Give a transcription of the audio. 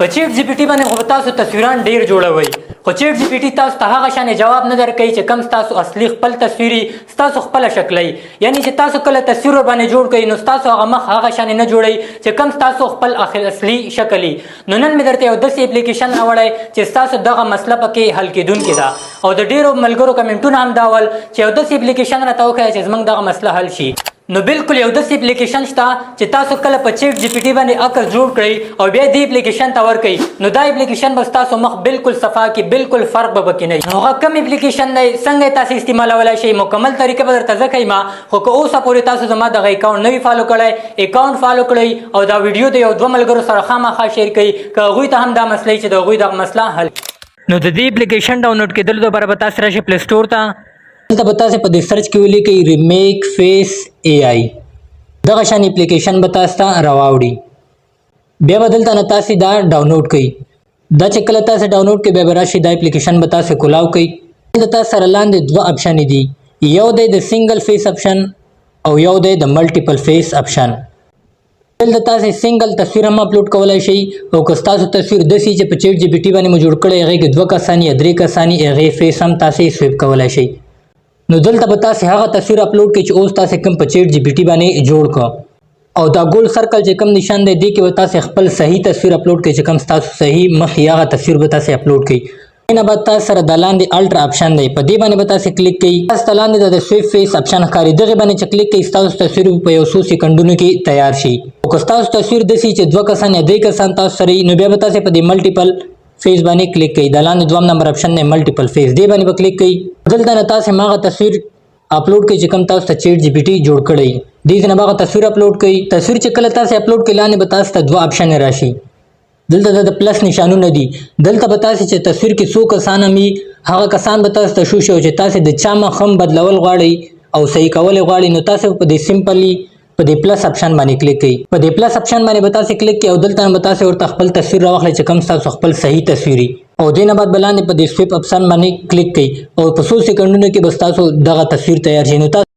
په چیټ جی پی ټي باندې خو تاسو تصویران ډیر جوړوي خو چیټ جی پی ټي تاسو ته هغه شان جواب نه درکوي چې کم تاسو اصلي خپل تصویري تاسو خپل شکلي یعنی چې تاسو کله تصویر باندې جوړ کړئ نو تاسو هغه مخ هغه شان نه جوړي چې کم تاسو خپل اصلي شکلي نو نن مې درته یو داسې اپلیکیشن راوړی چې تاسو دغه مسله پکې حل کیدونکې ده او د ډیرو ملګرو کمنټونه هم دا ول چې یو داسې اپلیکیشن راته وښایه چې زموږ دغه مسله حل شي نو بالکل یو داسې اپلیکیشن شته چې تاسو کله په چیټ جی پی ټي باندې عکس جوړ کړئ او بیا دې اپلیکیشن ته ورکړئ نو دا اپلیکیشن به تاسو مخ بالکل صفا کې بالکل فرق به پکې نه وي نو هغه کوم اپلیکیشن دی څنګه تاسو استعمالولی شئ مکمل طریقه به درته زه ښیم خو که اوسه پورې تاسو زما دغه اکاونټ نه وي فالو کړی اکاونټ فالو کړئ او دا ویډیو د یو دوه ملګرو سره خامخا شیر کړئ که هغوی ته هم دا مسله چې د هغوی دغه مسله حل نو د دې اپلیکیشن ډاونلوډ کېدلو لپاره به تاسو راشئ پلی سټور ته دلته به تاسو په دې سرچ کې ولیکئ ریمیک فیس اے آی دغه شان اپلیکیشن به تاسو ته راوړي بیا به دلته نه تاسو دا ډاونلوډ کړئ دا چې کله تاسو ډاونلوډ کړئ بیا به راشئ دا اپلیکیشن به تاسو کولاو کړئ دلته تاسو سره لاندې دوه اپشن دي یو دی د سنگل فیس اپشن او یو دی د ملټیپل فیس اپشن دلته تاسو سنگل تصویر هم اپلوډ کولای شئ او که تاسو تصویر داسې چې په چیټ جی پی ټي باندې مو جوړ کړی هغې کې 2 کسان یا 3 کسان هغې فیس هم تاسو سویپ کولای شئ نو دلته به تاسو هغه تصویر اپلوډ کړئ چې اوس تاسو کوم په چیټ جی پی ټي باندې جوړ کړ او دا ګول سرکل چې کوم نشان دی دې کې به تاسو خپل صحیح تصویر اپلوډ کړئ چې کوم تاسو صحیح مخ هغه تصویر به تاسو اپلوډ کړئ نه بعد تاسو سره د لاندې الټرا اپشن دی په دې باندې به تاسو کلیک کړئ تاسو لاندې د سویپ فیس اپشن ښکاري دغه باندې چې کلیک کړئ تاسو تصویر په یو څو سکندونو کې تیار شي او که تاسو تصویر داسې چې 2 کسان یا 3 کسان تاسو سره نو بیا به تاسو په دې ملټیپل فیس باندې کلیک کړئ د لاندې 2 نمبر اپشن دی ملټیپل فیس دې باندې به کلیک کړئ دلته نه تاسو هغه تصویر اپلوډ کړئ چې کوم تاسو ته چیټ جی پی ټي جوړ کړی دې نه هغه تصویر اپلوډ کړئ تصویر چې کله تاسو اپلوډ کړئ لاندې به تاسو ته 2 اپشن راشي دلته د پلس نشانونه دي دلته به تاسو چې تصویر کې 100 کسان مي هغه کسان به تاسو ته شو چې تاسو د چا مخ هم بدلول غواړئ او صحیح کول غواړئ نو تاسو په دې سمپلی په دې پلس اپشن باندې کلیک کړئ په دې پلس اپشن باندې به تاسو کلیک کړئ او دلته به تاسو ورته خپل تصویر راوخلئ چې کوم تاسو خپل صحیح تصویري او دې نه بعد بلاندې په دې سویپ اپشن باندې کلیک کړئ او په 100 سکندونو کې به تاسو دغه تصویر تیار شي نو